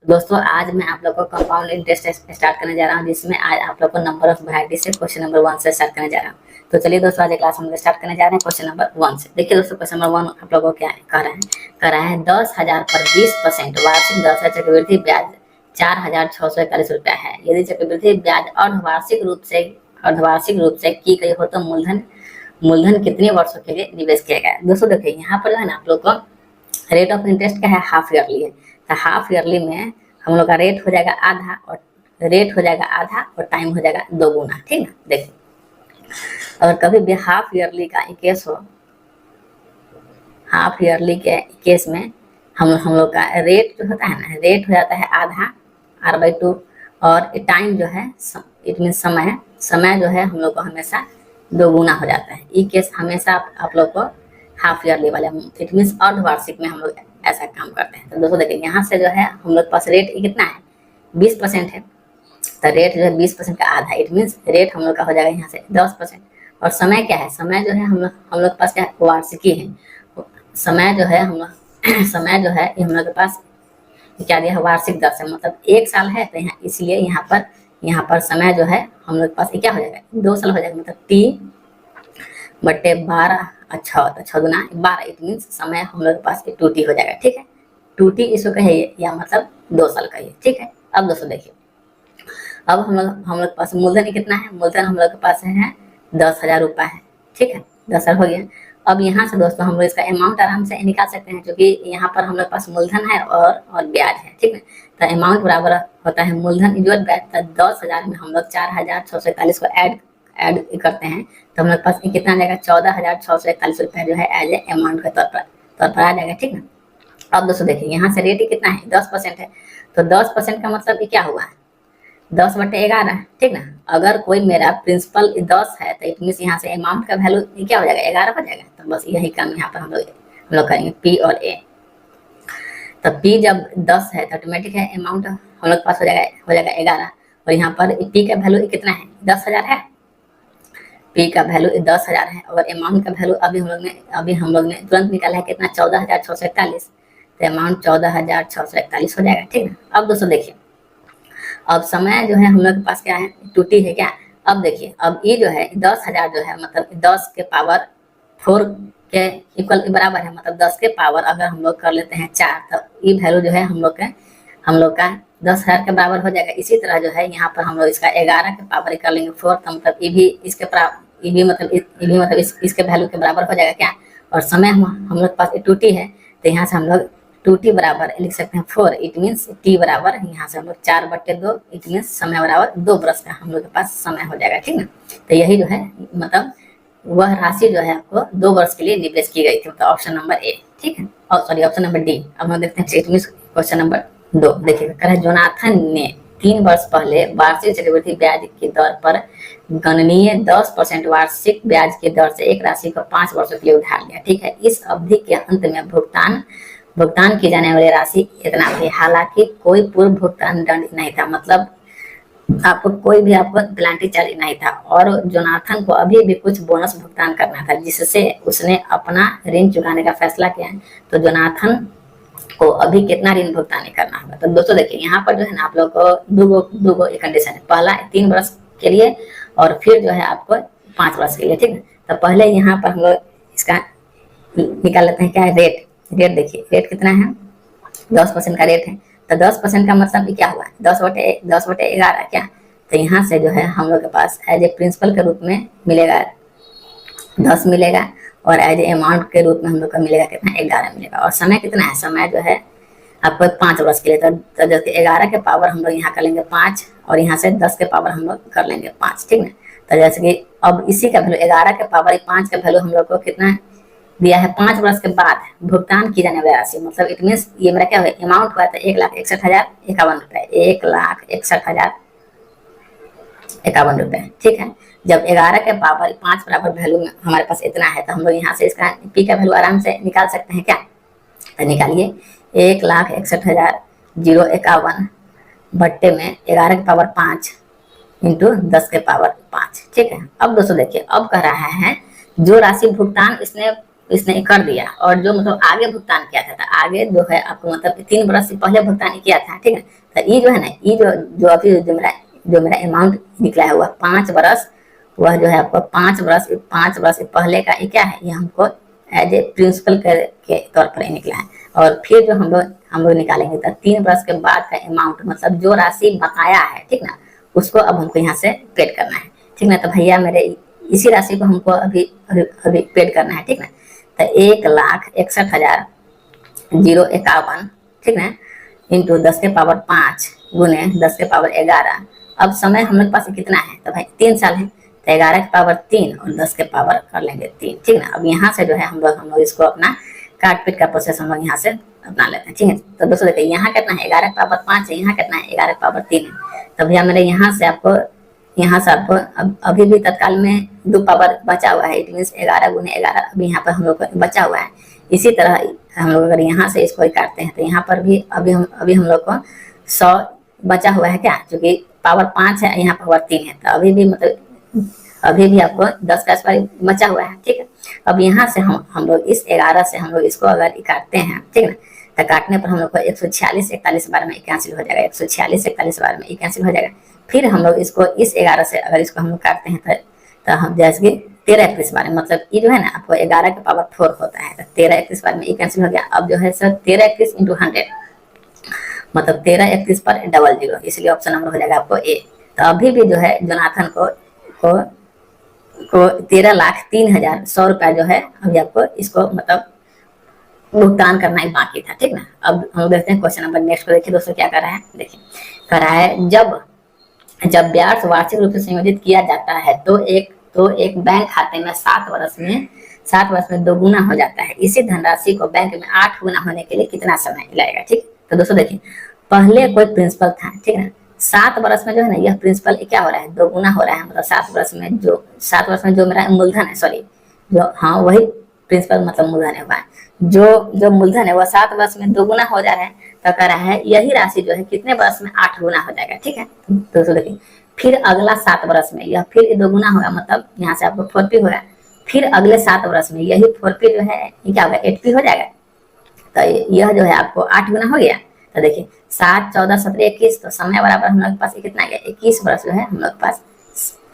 दोस्तों आज मैं आप लोग को कंपाउंड इंटरेस्ट स्टार्ट करने जा रहा हूँ, जिसमें आज आप लोग को नंबर ऑफ वैरायटी से क्वेश्चन नंबर 1 से स्टार्ट करने जा रहा हूँ। तो चलिए दोस्तों आज क्लास हम स्टार्ट करने जा रहे हैं क्वेश्चन नंबर 1 से। देखिए दोस्तों क्वेश्चन नंबर 1 आप लोगों को क्या कह रहा है 10,000 पर 20% वार्षिक दर से चक्रवृद्धि ब्याज 4,641 रुपया है। यदि चक्रवृद्धि ब्याज अर्धवार्षिक रूप से की गई हो तो मूलधन कितने वर्षों के लिए निवेश किया गया। दोस्तों देखिए यहाँ पर जो है ना आप लोग को रेट ऑफ इंटरेस्ट क्या है, हाफ ईयरली है। तो हाफ ईयरली में हम लोग का रेट हो जाएगा आधा और टाइम हो जाएगा 2 गुना। ठीक है, देखिए अगर कभी भी हाफ ईयरली का केस हो, हाफ ईयरली के केस में हम लोग का रेट जो होता है ना, रेट हो जाता है आधा R/2 और टाइम जो है इट मीन समय जो है हम लोग को हमेशा 2 गुना हो जाता है। ये केस हमेशा आप लोग को हाफ ईयरली वाले इट मीन अर्धवार्षिक में हम लोग ऐसा काम करते हैं। तो दोस्तों देखिए यहाँ से जो है हम लोग के पास रेट कितना है 20% है। तो रेट जो है 20% का आधा, इट मीन रेट हम लोग का हो जाएगा यहाँ से 10%। और समय क्या है, समय जो है हम लोग के पास क्या वार्षिकी है। समय जो है समय जो है हम लोग के पास क्या दिया है वार्षिक दर से, मतलब 1 साल है तो इसलिए यहाँ पर समय जो है हम लोग के पास क्या हो जाएगा 2 साल हो जाएगा, मतलब 3/12 अच्छा तो 6 गुना 12, इट मीन समय हम लोग के पास 2T हो जाएगा। ठीक है, 2T इसको कहिए या मतलब 2 साल कहिए। ठीक है, अब दोस्तों देखिए अब हम लोग के पास मूलधन कितना है, मूलधन हम लोग के पास है 10,000 रुपया है। ठीक है, 10,000 हो गया। अब यहाँ से दोस्तों हम लोग इसका अमाउंट आराम से निकाल सकते हैं, क्योंकि यहाँ पर हम लोग के पास मूलधन है और ब्याज है। ठीक है, तो अमाउंट बराबर होता है मूलधन इक्वल ब्याज। तो 10,000 में हम लोग 4,641 को ऐड करते हैं तो हम लोग के पास कितना आ जाएगा 14,641 रुपया जो है एज ए अमाउंट के तौर पर आ जाएगा। ठीक है, अब दोस्तों देखिए यहाँ से रेट कितना है 10% है। तो 10% का मतलब क्या हुआ 10/11। ठीक ना, अगर कोई मेरा प्रिंसिपल 10 है तो इट मीन्स यहाँ से अमाउंट का वैल्यू क्या हो जाएगा 11 हो जाएगा। तो बस यही काम यहाँ पर हम लोग करेंगे P और A। तो P जब 10 है तो ऑटोमेटिक है अमाउंट हम लोग के पास हो जाएगा 11। और यहाँ पर P का वैल्यू कितना है 10,000 है, P का वैल्यू 10,000 है और अमाउंट का वैल्यू अभी हम लोग ने तुरंत निकाला है कितना 14,641। तो अमाउंट 14,641 हो जाएगा। ठीक है, अब दोस्तों देखिए अब समय जो है हम लोग के पास क्या है 2T है क्या। अब देखिए अब ये जो है 10,000 जो है मतलब 10 के पावर 4 के इक्वल बराबर है, मतलब 10 के पावर अगर हम लोग कर लेते हैं 4 तो ये वैल्यू जो है हम लोग का 10,000 के बराबर हो जाएगा। इसी तरह जो है यहाँ पर हम लोग इसका 11 के पावर कर लेंगे 4, तो मतलब ये भी इसके वैल्यू के बराबर हो जाएगा क्या। और समय हम लोग के पास 2T है तो यहाँ से हम लोग 2T बराबर लिख सकते हैं 4, इट मीन्स T बराबर यहाँ से हम लोग 4/2, इट मीन्स समय बराबर 2 बरस का हम लोग के पास समय हो जाएगा। ठीक ना, तो यही जो है मतलब वह राशि जो है आपको 2 वर्ष के लिए निवेश की गई थी, मतलब ऑप्शन नंबर A। ठीक है, और सॉरी ऑप्शन नंबर D। अब हम देखते हैं क्वेश्चन नंबर 2। देखिए कह रहा है जोनाथन ने 3 वर्ष पहले वार्षिक चक्रवृद्धि ब्याज की दर पर गणनीय 10% वार्षिक ब्याज की दर से एक राशि को 5 वर्षों के लिए उधार लिया। ठीक है, इस अवधि के अंत में भुगतान की जाने वाली राशि इतना थी। हालांकि कोई पूर्व भुगतान दंड नहीं था, मतलब आपको पेनल्टी चार्ज नहीं था और जोनाथन को अभी भी कुछ बोनस भुगतान करना था, जिससे उसने अपना ऋण चुकाने का फैसला किया। तो जोनाथन को अभी कितना ऋण भुगतान करना होगा। तो दोस्तों देखिए यहाँ पर जो है ना आप लोग को दो कंडीशन है, पहला 3 वर्ष के लिए और फिर जो है आपको 5 वर्ष के लिए। ठीक है, तो पहले यहाँ पर हम लोग इसका निकाल लेते हैं क्या है रेट। देखिए रेट कितना है 10% का रेट है। तो 10% का मतलब क्या हुआ 10/11 क्या। तो यहाँ से जो है हम लोग के पास एज ए प्रिंसिपल के रूप में मिलेगा 10 मिलेगा और एज ए अमाउंट के रूप में हम लोग का मिलेगा कितना 11 मिलेगा। और समय कितना है, समय जो है आपको 5 वर्ष के लिए। तो जैसे 11 के पावर हम लोग यहाँ कर लेंगे 5 और यहाँ से 10 के पावर हम लोग कर लेंगे 5। ठीक है, तो जैसे कि अब इसी का वैल्यू 11 के पावर 5 का वैल्यू हम लोग को कितना दिया है 5 वर्ष के बाद भुगतान की जाने वाली राशि, मतलब इट मीन्स ये मेरा क्या हुआ अमाउंट हुआ था 1,61,051 रुपए, 1,61,051 रुपए। ठीक है, जब 11 के पावर 5 बराबर वैल्यू में हमारे पास इतना है तो हम लोग यहाँ से इसका P का वैल्यू आराम से निकाल सकते हैं क्या। तो निकालिए 1,61,051 बट्टे में 11 के पावर 5 इंटू 10 के पावर 5। ठीक है, अब दोस्तों देखिए अब कह रहा है जो राशि भुगतान इसने इसने कर दिया, और जो मतलब आगे भुगतान किया था, तो आगे जो है आपको मतलब 3 बरस से पहले भुगतान किया था, ठीक है। तो ये जो है ना, ये जो अभी जो मेरा अमाउंट निकला है वह 5 बरस, वह जो है आपको 5 बरस पहले का ये क्या है, ये हमको एज ए प्रिंसिपल के तौर पर ही निकला है। और फिर जो हम लोग निकालेंगे तो 3 बरस के बाद का अमाउंट, मतलब जो राशि बकाया है, ठीक ना, उसको अब हमको यहाँ से पेड करना है, ठीक ना। तो भैया मेरे इसी राशि को हमको अभी अभी अभी पेड करना है, ठीक ना। तो 1,61,051, ठीक ना, इंटू 10 के पावर 5 गुने 10 के पावर 11। अब समय हम लोग पास कितना है, तो भाई 3 साल है, तो 11 के पावर 3 और 10 के पावर कर लेंगे 3, ठीक ना। अब यहाँ से जो है हम लोग इसको अपना काट पीट का प्रोसेस हम लोग यहाँ से अपना लेते हैं, ठीक है। तो दोस्तों देखिए यहाँ कितना है, 11 के पावर 5 है, यहाँ कितना है, 11 के पावर 3 है। तो भैया मेरे यहाँ से आपको अभी भी तत्काल में 2 पावर बचा हुआ है, इट मीन 11 गुने 11 अभी यहाँ पर हम लोग को बचा हुआ है। इसी तरह हम लोग अगर यहाँ से इसको काटते हैं तो यहाँ पर भी अभी हम लोग को 100 बचा हुआ है क्या, क्योंकि पावर 5 है, यहाँ पावर 3 है, तो अभी भी मतलब अभी भी आपको 10 का स्क्वायर बचा हुआ है, ठीक है। अब यहाँ से हम लोग इस 11 से हम लोग इसको अगर काटते हैं, ठीक है ना, तो काटने पर हम लोग को 146 41 बार में कैंसिल हो जाएगा, 146 41 बार में कैंसिल हो जाएगा। फिर हम लोग इसको इस 11 से अगर इसको हम लोग काटते हैं तो हम जैसे कि 13 31 बार में, मतलब ये जो है ना आपको 11 के पावर 4 होता है, तो 13 31 बार में कैंसिल हो गया। अब जो है सर 13 31 इंटू 100, मतलब 13 31 पर 00, इसलिए ऑप्शन नंबर हो जाएगा आपको ए। तो अभी भी जो है जोनाथन को 13,03,100 रुपया जो है अभी आपको इसको मतलब भुगतान करना ही बाकी था, ठीक ना। अब हम देखते हैं क्वेश्चन नंबर नेक्स्ट को। देखिए दोस्तों क्या कर रहा है, देखिए कर रहा है जब ब्याज वार्षिक रूप से संयोजित किया जाता है तो एक बैंक खाते में 7 वर्ष में 2 गुना हो जाता है। इसी धनराशि को बैंक में 8 गुना होने के लिए कितना समय लगेगा, ठीक। तो दोस्तों देखिए पहले कोई प्रिंसिपल था, ठीक है ना, 7 वर्ष में जो है ना यह प्रिंसिपल क्या हो रहा है, 2 गुना हो रहा है। मतलब 7 वर्ष में जो मेरा मूलधन है, सॉरी जो, हाँ वही प्रिंसिपल मतलब मूलधन है, जो मूलधन है वह 7 वर्ष में 2 गुना हो जा रहा है। तो कह रहा है यही राशि जो है कितने वर्ष में 8 गुना हो जाएगा, ठीक है। दोस्तों देखिए फिर अगला 7 वर्ष में यह फिर 2 गुना होगा, मतलब यहाँ से आपको 4p होगा। फिर अगले 7 वर्ष में यही 4p जो है ये क्या होगा, 8p हो जाएगा। तो यह जो है आपको 8 गुना हो गया। तो देखिए 7 14 17 21, तो समय बराबर हम लोग के पास कितना आ गया, 21 वर्ष जो है हम लोग के पास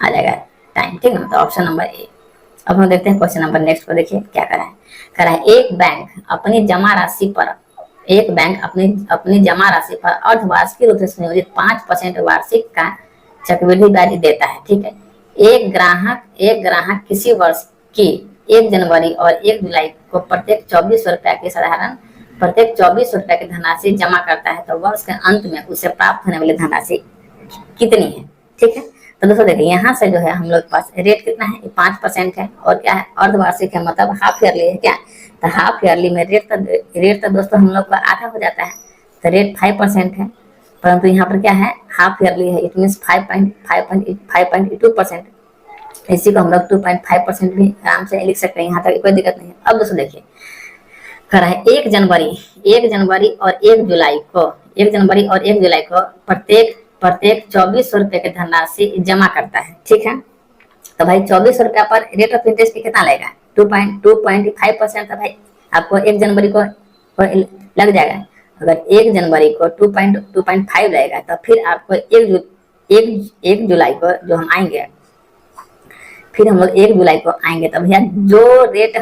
आ जाएगा टाइम, ठीक है। तो ऑप्शन नंबर ए। अब हम देखते हैं क्वेश्चन नंबर नेक्स्ट को। देखिए क्या करा है, एक बैंक अपनी जमा राशि पर अर्धवार्षिक रूप से संयोजित 5% वार्षिक का चक्रवृद्धि ब्याज देता है, ठीक है। एक ग्राहक किसी वर्ष की 1 जनवरी और 1 जुलाई को प्रत्येक 24 रुपए की धनराशि जमा करता है, तो वर्ष के अंत में उसे प्राप्त होने वाली धनराशि कितनी है, ठीक है। तो दोस्तों देखिए यहाँ से जो है हम लोग के पास रेट कितना है, 5% है, और क्या है अर्धवार्षिक है, मतलब हाफ ईयरली है क्या। तो हाफ ईयरली में रेट तो दोस्तों हम लोग का आधा हो जाता है, तो रेट 5% है, परंतु यहाँ पर क्या है हाफ ईयरली है, इट मीन 5.2%। इसी को हम लोग 2.5% भी आराम से लिख सकते हैं, यहाँ तक कोई दिक्कत नहीं है। अब दोस्तों देखिए करा है 1 जनवरी और 1 जुलाई को प्रत्येक 2400 रुपए की धनराशि जमा करता है, ठीक है। तो भाई 2400 रुपया पर रेट ऑफ इंटरेस्ट कितना लगेगा, 2.5%। तो भाई आपको 1 जनवरी को लग जाएगा। अगर 1 जनवरी को 2.5 लगेगा, तो फिर आपको 1 जुलाई को जो हम आएंगे, फिर हम लोग 1 जुलाई को आएंगे, तो भैया जो रेट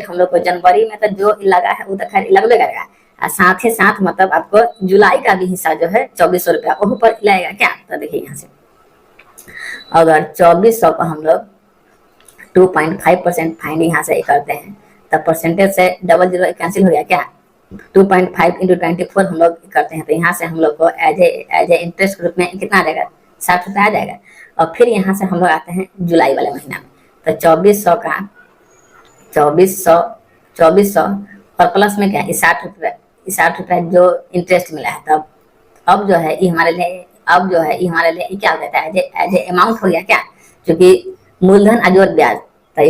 हम लोग को जनवरी में तो जो लगा है वो तो खैर लगभग लगेगा, और साथ ही साथ मतलब आपको जुलाई का भी हिस्सा जो है 2400 रुपया वो ऊपर लगेगा क्या। तो देखिए यहाँ से अगर 2400 को हम लोग 2.5% फाइंड यहाँ से करते हैं, तो परसेंटेज से 00 कैंसिल हो गया क्या। 2.5 इंटू 24 हम लोग करते हैं, तो यहाँ से हम लोग को एज ए इंटरेस्ट के रूप में कितना आ जाएगा, 60 रुपया आ जाएगा। और फिर यहाँ से हम लोग आते हैं जुलाई वाले महीना में, तो 2400 का 2400 और प्लस में क्या 60 रुपया जो इंटरेस्ट मिला है। तब अब जो है ये हमारे लिए क्या हो जाता है, एज ए अमाउंट हो गया क्या, क्योंकि मूलधन अजोर ब्याज तो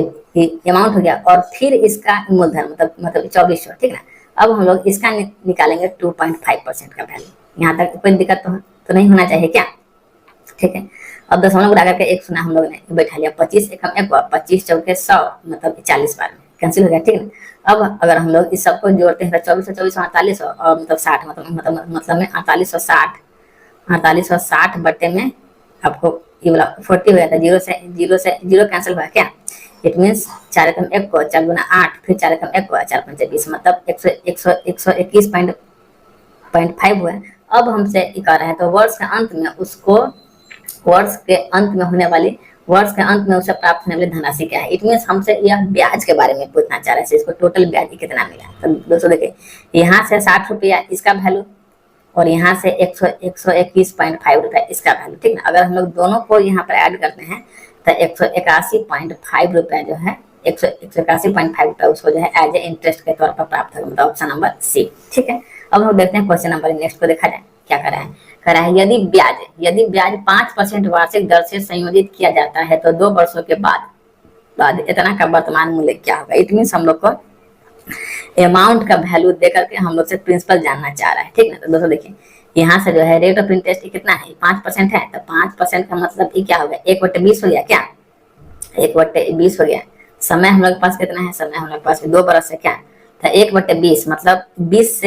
अमाउंट हो गया, और फिर इसका मूलधन मतलब 2400, ठीक ना। अब हम लोग इसका निकालेंगे 2.5% का वैल्यू। यहाँ तक कोई दिक्कत तो नहीं होना चाहिए क्या, ठीक है। अब दशमलव गुणा करके 1 सुना हम लोग ने बैठा लिया, 25 एकम 1 25 चौके 100 मतलब 40 बार में कैंसिल हो गया, ठीक है। अब अगर हम लोग इस सबको जोड़ते हैं तो 2400 4800 और मतलब 60 मतलब में 4860 बट्टे में आपको ये वाला 40 हो जाता है। जीरो कैंसिल हुआ क्या, इट मीन्स 4 एकम 1 को 4 गुना 8 फिर 4 एकम 1 को 4 पंचे 20 मतलब 121.5 हुआ। अब हमसे ये कह रहा है तो वर्ष के अंत में उसको वर्ष के अंत में होने वाली वर्ष के अंत में उसे प्राप्त होने वाली धनराशि क्या है। इट मीन्स हमसे यह ब्याज के बारे में पूछना चाह रहा है, इसको टोटल ब्याज कितना मिला। तो दोस्तों देखिए यहाँ से 60 रुपया इसका वैल्यू और यहाँ से 121.5 रुपया इसका वैल्यू, ठीक है। अगर हम लोग दोनों को यहाँ पर ऐड करते हैं तो 181.5 रुपया जो है 181.5 रुपया उसको जो है एज ए इंटरेस्ट के तौर पर प्राप्त होगा, मतलब ऑप्शन नंबर सी, ठीक है। अब हम देखते हैं क्वेश्चन नंबर नेक्स्ट को देखा जाए क्या कर रहा है। यदि ब्याज 5% वार्षिक दर से संयोजित किया जाता है तो 2 वर्षों के बाद इतना का वर्तमान मूल्य क्या होगा। इट मीन्स हम लोग को अमाउंट का वैल्यू दे करके हम लोग से प्रिंसिपल जानना चाह रहा है, ठीक ना। तो दोस्तों देखिए यहाँ से जो है रेट ऑफ इंटरेस्ट कितना है 5% है, तो 5% का मतलब ये क्या होगा 1/20 हो गया क्या, 1/20 हो गया। समय हम लोग के पास कितना है, समय हम लोग के पास 2 बरस है क्या, तो 1/20 मतलब 20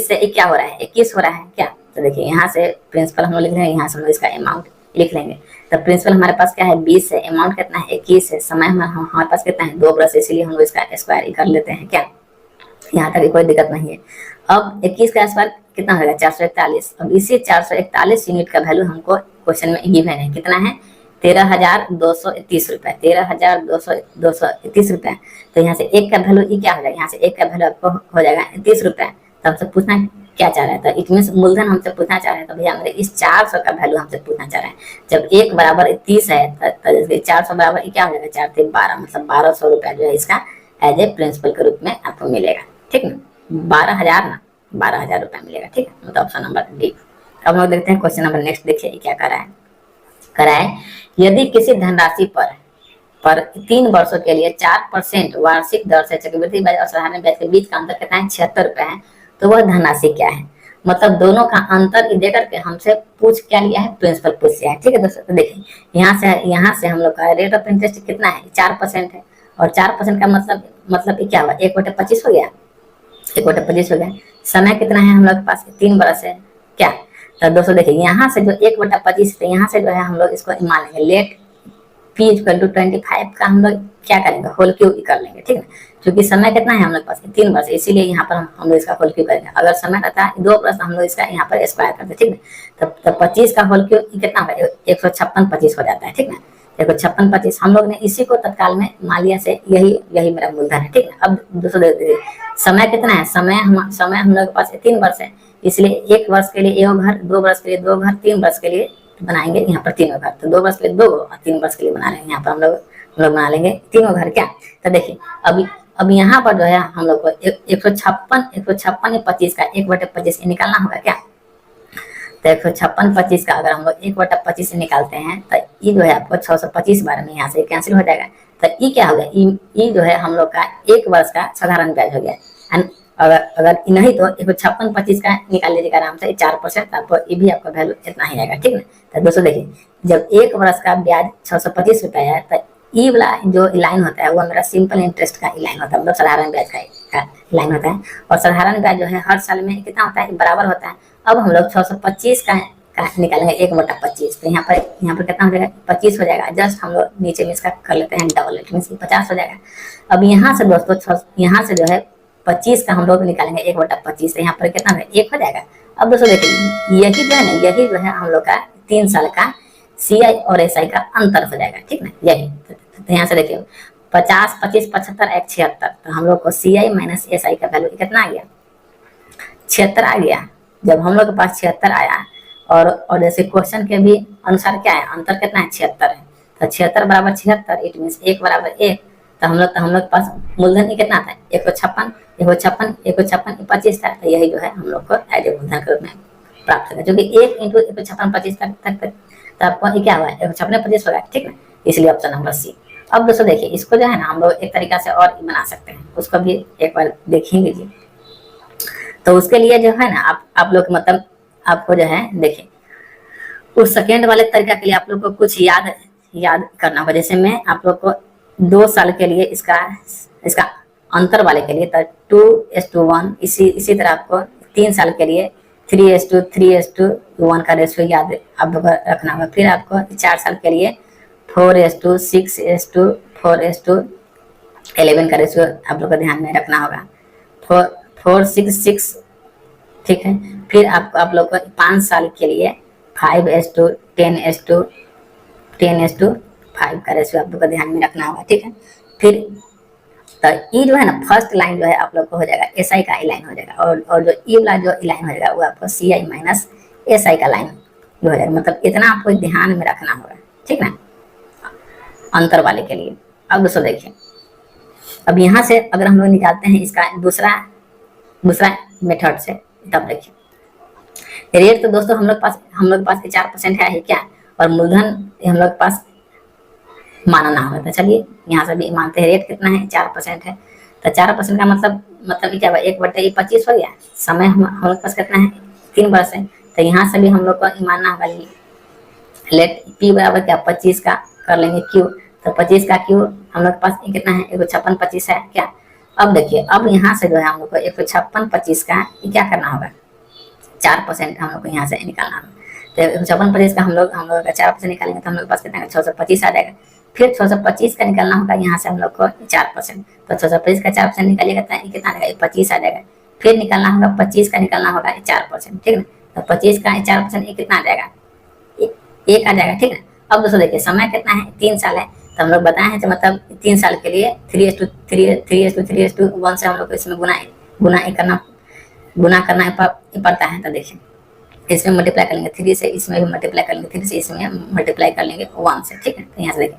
से क्या हो रहा है 21 हो रहा है क्या। तो देखिए यहाँ से प्रिंसिपल हम लोग लिख रहे हैं, यहाँ से हम लोग इसका अमाउंट लिख लेंगे। तो प्रिंसिपल हमारे पास क्या है 20 है, अमाउंट कितना है 21 है, समय हमारे पास कितना है 2 बरस, इसीलिए हम लोग इसका स्क्वायर कर लेते हैं क्या, यहाँ तक कोई दिक्कत नहीं है। अब 21 का स्क्वायर कितना होगा 441। अब इसी 441 यूनिट का वैल्यू हमको क्वेश्चन में गिवन है, कितना है 13,231 रुपया, 13,231 रुपया। तो यहाँ से एक का वैल्यू ये क्या हो जाएगा, यहाँ से एक का वैल्यू आपको हो जाएगा 30 रुपया। तो हमसे पूछना क्या चाह रहा है, तो इट मीन्स मूलधन हमसे पूछना चाह रहे हैं। तो भैया हमारे इस 400 का वैल्यू हमसे पूछना चाह रहे हैं। जब 1 बराबर 30 है तो 400 बराबर क्या हो जाएगा 4 से 12 मतलब 1200 रुपया जो है इसका एज ए प्रिंसिपल के रूप में आपको मिलेगा, ठीक ना। 12,000 रुपया मिलेगा, ठीक है, मतलब ऑप्शन नंबर डी। अब हम देखते हैं क्वेश्चन नंबर नेक्स्ट, देखिए क्या करा है यदि किसी धनराशि पर 3 वर्षों के लिए 4% वार्षिक दर से चक्रवृद्धि ब्याज और साधारण ब्याज के बीच का अंतर कितना है 76 रुपया है, तो वह धनराशि क्या है। मतलब दोनों का अंतर दे करके हमसे पूछ क्या लिया है प्रिंसिपल पूछ लिया है, ठीक है दोस्तों। तो देखिए यहाँ से हम लोग का रेट ऑफ इंटरेस्ट कितना है 4% है, और 4% का मतलब क्या हुआ 1/25 हो गया, 1/25 हो गया। समय कितना है हम लोग के पास 3 बरस है क्या। तो दोस्तों देखिए यहाँ से जो 1/25 है यहाँ से जो है हम लोग इसको मान लेंगे लेट P = 25 का हम लोग क्या करेंगे होल क्यूब कर लेंगे, ठीक है। क्योंकि समय कितना है हम लोग पास 3 बरस, इसीलिए यहाँ पर हम लोग इसका होल क्यूब करेंगे। अगर समय रहता है 2 बरस हम लोग इसका यहाँ पर स्क्वायर करते, ठीक है। तब 25 का होल क्यूब कितना होगा 156.25 हो जाता है, ठीक है। 156.25 हम लोग ने इसी को तत्काल में मान लिया से यही मेरा मूलधन है, ठीक है। अब दोस्तों समय कितना है, समय हम लोग के पास 3 वर्ष है, इसलिए 1 वर्ष के लिए 1 घर, 2 वर्ष के लिए 2 घर, 3 वर्ष के लिए बनाएंगे यहाँ पर 3 घर। तो 2 वर्ष के लिए 2 और 3 वर्ष के लिए बना लेंगे यहाँ पर हम लोग बना लेंगे 3 घर क्या। तो देखिए अब यहाँ पर जो है हम लोग को 156 25 का 1/25 निकालना होगा क्या। तो 156.25 का अगर हम लोग 1/25 से निकालते हैं तो ये जो है आपको 625 बार में यहाँ से कैंसिल हो जाएगा। तो ये क्या होगा ये जो है हम लोग का 1 वर्ष का साधारण ब्याज हो गया। अगर नहीं तो 156.25 का निकाल लीजिएगा आराम से 4%, आपको ये भी आपका वैल्यू इतना ही आएगा, ठीक है। तो दोस्तों देखिए जब 1 वर्ष का ब्याज 625 रुपया है तो ये वाला जो लाइन होता है वो मेरा सिंपल इंटरेस्ट का लाइन होता है, मतलब साधारण ब्याज का लाइन होता है। और साधारण ब्याज जो है हर साल में कितना होता है बराबर होता है। अब हम लोग 625 का निकालेंगे 1/25, तो यहाँ पर कितना हो जाएगा 25 हो जाएगा। जस्ट हम लोग नीचे में इसका कर लेते हैं डबल, इट मीन्स 50 हो जाएगा। अब यहाँ से दोस्तों यहाँ से जो है 25 का हम लोग निकालेंगे 1/25, यहाँ पर कितना है 1 हो जाएगा। अब दोस्तों देखिए यही जो है हम लोग का 3 साल का CI और SI का अंतर हो जाएगा, ठीक ना। यही तो यहाँ से देखिए 50 25 75 1 76, तो हम लोग को CI माइनस SI का वैल्यू कितना आ गया 76 आ गया। जब हम लोग के पास 76 आया और जैसे क्वेश्चन के भी अनुसार क्या है अंतर कितना है 76 है, तो 76 बराबर 76 इट मीन्स 1 बराबर 1। तो हम लोग के पास मूलधन ही कितना था 156 25 था। तो यही जो है हम लोग को एज ए मूलधन के रूप में प्राप्त होगा, जो कि 1 × 156 25 तक तो आपको क्या हुआ 156 25 होगा, ठीक है। इसलिए ऑप्शन नंबर सी। अब दोस्तों देखिए इसको जो है ना हम लोग एक तरीका से और बना सकते हैं, उसको भी एक बार देखेंगे जी। तो उसके लिए जो है ना आप लोग मतलब आपको जो है देखिए उस सेकेंड वाले तरीका के लिए आप लोग को कुछ याद करना होगा। जैसे मैं आप लोग को 2 साल के लिए इसका अंतर वाले के लिए तो 2:1, इसी तरह आपको 3 साल के लिए 3:1 का रेशियो याद आप लोग को रखना होगा। फिर आपको 4 साल के लिए 4:6:4:11 का रेशियो आप लोग को ध्यान में रखना होगा। 4:6:6, ठीक है। फिर आपको आप लोग को 5 साल के लिए 5:10:10:5 का रेशियो आप लोग को ध्यान में रखना होगा, ठीक है। फिर तो ई जो है ना फर्स्ट लाइन जो है आप लोग को हो जाएगा एस आई का ई लाइन हो जाएगा, और जो ई वाला जो ई लाइन हो जाएगा वो आपको सी आई माइनस एस आई का लाइन जो हो जाएगा। मतलब इतना आपको ध्यान में रखना होगा, ठीक ना, अंतर वाले के लिए। अब दोस्तों देखिए, अब यहाँ से अगर हम लोग निकालते हैं इसका दूसरा मेथड से, तब देखिए रेट तो दोस्तों हम लोग के पास 4% है क्या, और मूलधन हम लोग के पास मानना होगा। तो चलिए यहाँ से भी मानते हैं रेट कितना है, 4% है। तो 4% का मतलब क्या हुआ, 1/25 हो गया। समय हम लोग के पास कितना है, 3 वर्ष है। तो यहाँ से भी हम लोग को मानना होगा लेट पी बराबर क्या 25 का कर लेंगे क्यू। तो 25 का क्यू हम लोग के पास कितना है, 156.25 है क्या। अब देखिए, अब यहाँ से जो है हम लोग को 156.25 का क्या करना होगा, 4% हम लोग को यहाँ से निकालना होगा। तो 156.25 का हम लोग का 4% निकालेंगे तो हम लोग के पास कितना है, 625 आ जाएगा। फिर 625 का निकालना होगा यहाँ से हम लोग को 4%। तो 625 का 4% निकालिएगा तो कितना आ जाएगा, 25 आ जाएगा। फिर निकालना होगा 25 का निकालना होगा 4%, ठीक है। तो 25 का 4% कितना आ जाएगा, 1 आ जाएगा, ठीक है। अब दोस्तों देखिए समय कितना है, 3 साल है। तो हम लोग बताए हैं तो मतलब 3 साल के लिए 3:1 से हम लोग को इसमें गुना करना पड़ता है। तो देखिए इसमें मल्टीप्लाई कर लेंगे 3 से, इसमें भी मल्टीप्लाई कर लेंगे 3 से, इसमें मल्टीप्लाई कर लेंगे 1 से, ठीक है। तो यहाँ से देखिए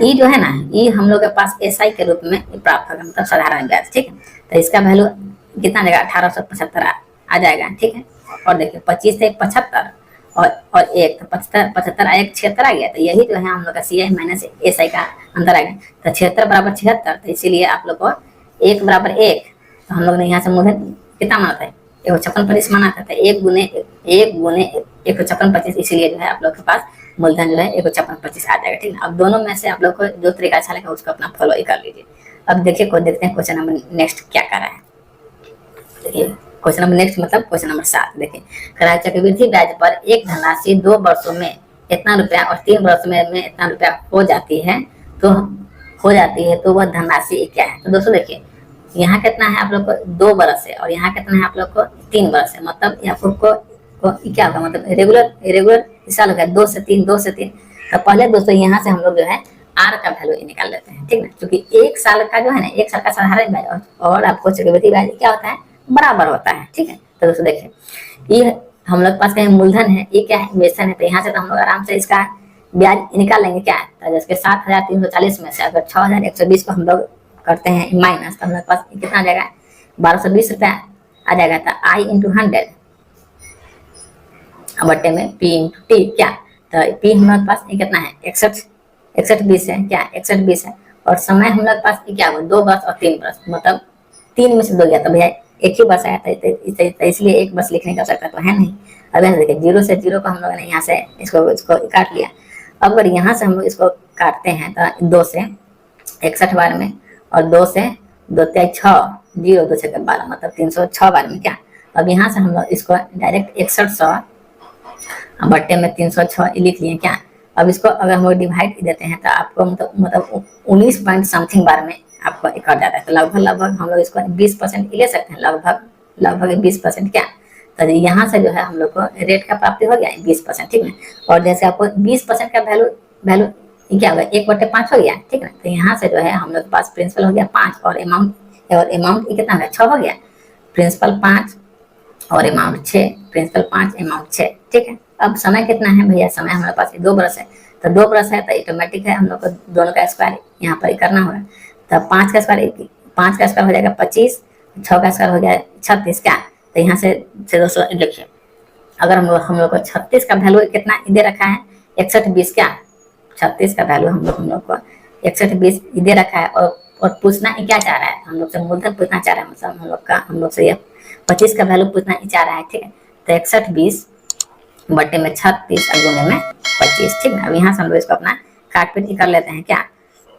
ई जो है ना, ई हम लोग के पास एस आई के रूप में प्राप्त होगा, मतलब साधारण ब्याज, ठीक है। तो इसका वैल्यू कितना देगा, 1875 आ जाएगा, ठीक है। और देखिए 25 से 75 और 1 तो 75 1 76 आ गया। तो यही जो है हम लोग का सी आई माइनस एस आई का अंतर आ गया। तो 76 बराबर 76, तो इसीलिए आप लोग को 1 बराबर 1, तो हम लोग ने यहाँ से मूलधन कितना माना था, 156.25 माना था। 1 गुने 156.25, इसीलिए जो है आप लोग के पास मूलधन जो है 156.25 आ जाएगा, ठीक है। अब दोनों में से आप लोग को जो तरीका अच्छा लगा उसको अपना फॉलो ही कर लीजिए। अब देखिए देखते हैं क्वेश्चन नंबर नेक्स्ट क्या कर रहा है। देखिए क्वेश्चन नंबर नेक्स्ट मतलब क्वेश्चन नंबर 7 देखिए, करा चक्रवृद्धि ब्याज पर एक धनराशि 2 वर्षों में इतना रुपया और 3 वर्षों में इतना रुपया हो जाती है तो वह धनराशि क्या है। तो दोस्तों देखिए यहाँ कितना है आप लोग को 2 वर्ष है, और यहाँ कितना है आप लोग को 3 वर्ष है। मतलब यहाँ को क्या होगा, मतलब रेगुलर साल हो गया 2 से 3 2 से 3। तो पहले दोस्तों यहाँ से हम लोग जो है आर का वैल्यू निकाल लेते हैं, ठीक है। क्योंकि 1 साल का जो है ना, 1 साल का साधारण ब्याज और आपको चक्रवृद्धि ब्याज क्या होता है, बराबर होता है, ठीक है। तो दोस्तों देखिए ये हम लोग के पास कहीं मूलधन है, ये क्या है, इन्वेस्टमेंट है। तो यहाँ से तो हम लोग आराम से इसका ब्याज निकाल लेंगे क्या है। तो जैसे 7,340 में से अगर 6,120 को हम लोग करते हैं माइनस, तो हम लोग के पास कितना आ जाएगा, 1220 रुपया आ जाएगा। तो आई इंटू 100 बट्टे में पी इंटू टी क्या। तो पी हम लोग के पास कितना है, 61 है क्या, 61 है। और समय हम लोग के पास क्या हुआ, 2 वर्ष और 3 वर्ष, मतलब 3 में से 2 गया तो भैया 1 ही वर्ष आया था, तो इसलिए 1 वर्ष लिखने का आवश्यकता तो है नहीं। अब यहाँ देखिए 0 से 0 को हम लोगों ने यहाँ से इसको काट लिया। अब अगर यहाँ से हम लोग इसको काटते हैं तो 2 से 61 बार में, और 2 से 2 6 0 2 से 12, मतलब 306 बार में क्या। अब यहाँ से हम लोग इसको डायरेक्ट 6100 बट्टे में 306 लिख लिए क्या। अब इसको अगर हम लोग डिवाइड देते हैं तो आपको मतलब 19 पॉइंट समथिंग बार में आपको कट जाता है। तो लगभग हम लोग इसको 20% ले सकते हैं, लगभग 20% क्या। तो यहाँ से जो है हम लोग को रेट का प्राप्ति हो गया 20%, ठीक है। और जैसे आपको 20% का वैल्यू क्या होगा, 1/5 हो गया, ठीक है। तो यहाँ से जो है हम लोग के पास प्रिंसिपल हो गया 5 और अमाउंट कितना हो गया, 6 हो गया। प्रिंसिपल 5 और अमाउंट 6, प्रिंसिपल 5 अमाउंट 6, ठीक है। अब समय कितना है भैया, समय हमारे पास 2 बरस है। तो 2 बरस है तो ऑटोमेटिक है हम लोग को दोनों का स्क्वायर यहाँ पर करना होगा। तो 5 का स्क्वायर हो जाएगा 25, 6 का स्क्वायर हो गया 36 क्या। तो यहाँ से दोस्तों देखिए, अगर हम लोग को 36 का वैल्यू कितना दे रखा है, 6120 क्या, 36 का वैल्यू हम लोग को 6120 दे रखा है। और पूछना ही क्या चाह रहा है, हम लोग से मूलधन पूछना चाह रहा है, मतलब हम लोग से ये 25 का वैल्यू पूछना ही चाह रहा है, ठीक है। तो 6120 बट्टे में 36 और गुने में 25, ठीक है। अब यहाँ से हम लोग इसको अपना काट पीट कर लेते हैं क्या।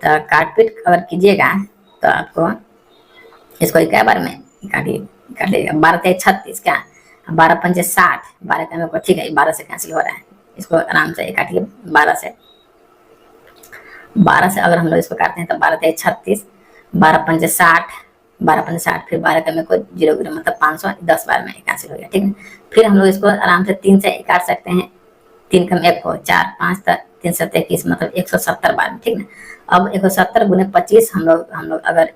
तो काट पीट अगर कीजिएगा तो आपको इसको क्या बार में काटिए, काट लीजिएगा। 12 तेईस 36 क्या, 12 पंचे 60, 12 का मेरे को ठीक है 12 से कैंसिल हो रहा है, इसको आराम से काटिए। 12 से अगर हम लोग इसको काटते हैं तो 12 तेईस 36, 12 पंचे 60, 12 पंचे 60, फिर 12 का मेरे को 0 0 मतलब 500, 10 बार में कैंसिल हो गया, ठीक है। फिर हम लोग इसको आराम से 3 से काट सकते हैं, 3 कम 1 को 4, 5 तक 3 7 21 मतलब 170 बार में, ठीक है। अब 170 गुने 25 हम लोग अगर